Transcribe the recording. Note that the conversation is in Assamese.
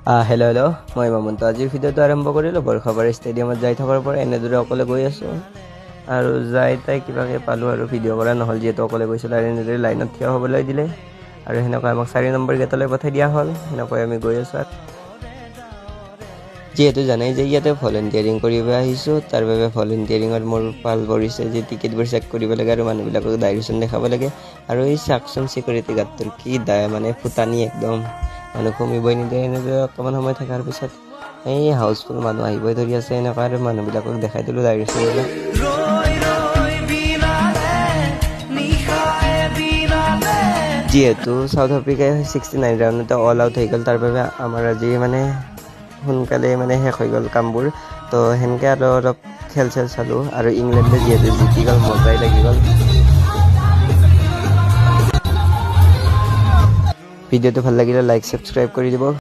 হেল্ল', মই মামুন। আজিৰ ভিডিঅ'টো আৰম্ভ কৰিলোঁ বৰখাবাৰী ষ্টেডিয়ামত যাই থকাৰ পৰা এনেদৰে অকলে গৈ আছোঁ আৰু যাই তাই কিবাকৈ পালোঁ আৰু ভিডিঅ' কৰা নহ'ল যিহেতু অকলে গৈছিলোঁ আৰু এনেদৰে লাইনত থিয় হ'বলৈ দিলে আৰু সেনেকৈ আমাক 4 নম্বৰ গেটলৈ পঠাই দিয়া হ'ল। সেনেকৈ আমি গৈ আছোঁ যিহেতু জানাই যে ইয়াতে ভলেণ্টিয়াৰিং কৰিব আহিছোঁ, তাৰ বাবে ভলেণ্টিয়াৰিঙত মোৰ পাল পৰিছে যে টিকেটবোৰ চেক কৰিব লাগে আৰু মানুহবিলাকক ডাইৰেকশ্যন দেখাব লাগে। আৰু এই চাকচোন চিকিউৰিটি গাৰ্ডটোৰ কি মানে ফুটানি একদম মানুহ কমিবই নিদিয়ে। এনেদৰে অকণমান সময় থকাৰ পিছত এই হাউচফুল মানুহ আহিবই ধৰি আছে। এনেকুৱা আৰু মানুহবিলাকক দেখাই দিলোঁ ডাইৰেকশ্যনবিলাক। যিহেতু চাউথ আফ্ৰিকাই 69 ৰাউণ্ডতে অল আউট হৈ গ'ল, তাৰ বাবে আমাৰ আজি সোনকালে শেষ হৈ গ'ল কামবোৰ। তো সেনেকৈ আৰু অলপ খেল চালোঁ আৰু ইংলেণ্ডে যিহেতু জিকি গ'ল, মজাই লাগি গ'ল। ভিডিঅ'টো ভাল লাগিলে লাইক ছাবস্ক্ৰাইব কৰি দিব।